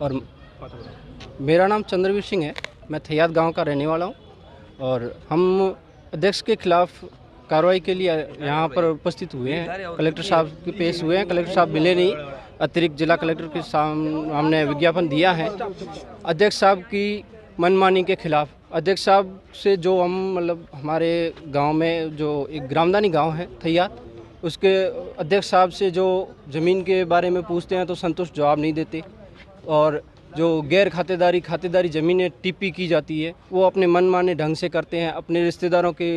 और मेरा नाम चंद्रवीर सिंह है। मैं थैयाद गांव का रहने वाला हूं और हम अध्यक्ष के खिलाफ कार्रवाई के लिए यहाँ पर उपस्थित हुए हैं। कलेक्टर साहब के पेश हुए हैं। कलेक्टर साहब मिले नहीं। अतिरिक्त जिला कलेक्टर के सामने हमने विज्ञापन दिया है अध्यक्ष साहब की मनमानी के खिलाफ। अध्यक्ष साहब से जो हम मतलब हमारे गांव में जो एक ग्रामदानी गांव है थैयाद, उसके अध्यक्ष साहब से जो ज़मीन के बारे में पूछते हैं तो संतुष्ट जवाब नहीं देते और जो गैर खातेदारी ज़मीनें टीपी की जाती है वो अपने मनमाने ढंग से करते हैं। अपने रिश्तेदारों के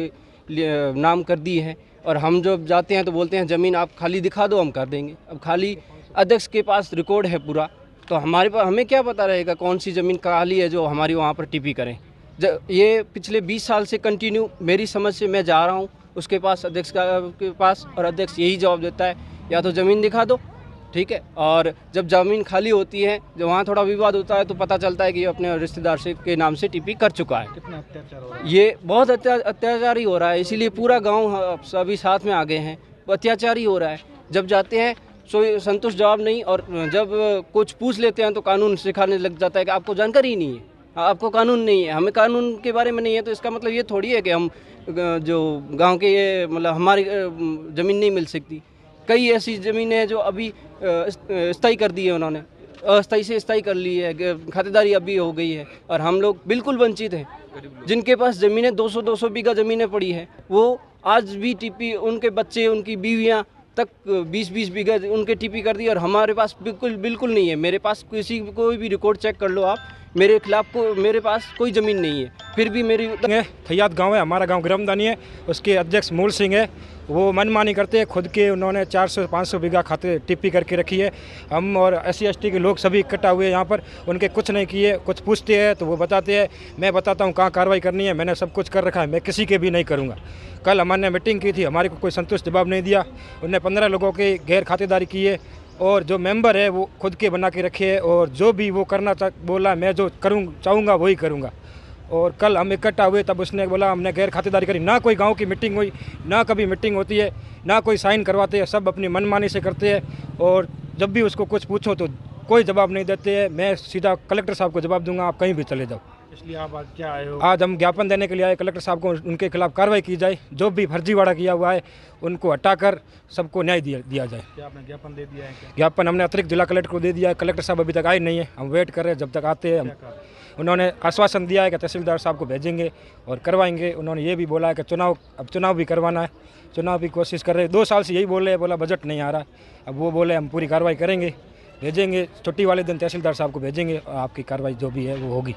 नाम कर दी है और हम जब जाते हैं तो बोलते हैं ज़मीन आप खाली दिखा दो, हम कर देंगे। अब खाली अध्यक्ष के पास रिकॉर्ड है पूरा, तो हमें क्या पता रहेगा कौन सी ज़मीन खाली है जो हमारी वहाँ पर टीपी करें। ये पिछले 20 साल से कंटिन्यू मेरी समझ से मैं जा रहा हूँ उसके पास, अध्यक्ष के पास, और अध्यक्ष यही जवाब देता है या तो ज़मीन दिखा दो, ठीक है। और जब ज़मीन खाली होती है, जब वहाँ थोड़ा विवाद होता है तो पता चलता है कि ये अपने रिश्तेदार से के नाम से टीपी कर चुका है। कितना अत्याचार हो रहा है? ये बहुत अत्याचार ही हो रहा है, इसीलिए पूरा गांव सभी साथ में आ गए हैं। अत्याचार ही हो रहा है। जब जाते हैं संतुष्ट जवाब नहीं, और जब कुछ पूछ लेते हैं तो कानून सिखाने लग जाता है कि आपको जानकारी ही नहीं है, आपको कानून नहीं है, हमें कानून के बारे में नहीं है। तो इसका मतलब ये थोड़ी है कि हम जो गांव के ये मतलब हमारी ज़मीन नहीं मिल सकती। कई ऐसी ज़मीनें हैं जो अभी स्थायी कर दी है उन्होंने, अस्थायी से स्थायी कर ली है, खातेदारी अभी हो गई है और हम लोग बिल्कुल वंचित हैं। जिनके पास ज़मीनें 200-200 बीघा ज़मीनें पड़ी है वो आज भी टीपी, उनके बच्चे, उनकी बीवियां तक 20-20 बीघा उनके टीपी कर दी और हमारे पास बिल्कुल नहीं है। मेरे पास कोई भी रिकॉर्ड चेक कर लो आप, मेरे खिलाफ मेरे पास कोई ज़मीन नहीं है, फिर भी मेरी थैयाद गांव है, हमारा गांव ग्रामदानी है, उसके अध्यक्ष मूल सिंह है। वो मनमानी करते हैं खुद के, उन्होंने 400-500 बीघा खाते टिप्पी करके रखी है। हम और SC ST के लोग सभी इकट्ठा हुए यहाँ पर, उनके कुछ नहीं किए। कुछ पूछते हैं तो वो बताते हैं, मैं बताता हूँ कहाँ कार्रवाई करनी है, मैंने सब कुछ कर रखा है, मैं किसी के भी नहीं करूँगा। कल हमने मीटिंग की थी, हमारे को कोई संतुष्ट जवाब नहीं दिया। उन्होंने 15 लोगों की गैर खातेदारी की है और जो मेंबर है वो खुद के बना के रखे है और जो भी वो करना बोला, मैं जो चाहूँगा वही करूँगा। और कल हम इकट्ठा हुए तब उसने बोला हमने गैर खातेदारी करी। ना कोई गांव की मीटिंग हुई, ना कभी मीटिंग होती है, ना कोई साइन करवाते हैं, सब अपनी मनमानी से करते हैं। और जब भी उसको कुछ पूछो तो कोई जवाब नहीं देते हैं। मैं सीधा कलेक्टर साहब को जवाब दूंगा, आप कहीं भी चले जाओ। इसलिए आप आज क्या आए हो? आज हम ज्ञापन देने के लिए आए, कलेक्टर साहब को उनके खिलाफ कार्रवाई की जाए, जो भी फर्जीवाड़ा किया हुआ है उनको हटाकर सबको न्याय दिया जाए। क्या आपने ज्ञापन दे दिया है? क्या ज्ञापन हमने अतिरिक्त जिला कलेक्टर को दे दिया है। कलेक्टर साहब अभी तक आए नहीं है, हम वेट कर रहे हैं जब तक आते हैं। हम उन्होंने आश्वासन दिया है कि तहसीलदार साहब को भेजेंगे और करवाएंगे। उन्होंने ये भी बोला है कि चुनाव भी करवाना है, चुनाव भी कोशिश कर रहे हैं। 2 साल से यही बोल रहे हैं, बोला बजट नहीं आ रहा। अब वो बोले हम पूरी कार्रवाई करेंगे, भेजेंगे, छुट्टी वाले दिन तहसीलदार साहब को भेजेंगे और आपकी कार्रवाई जो भी है वो होगी।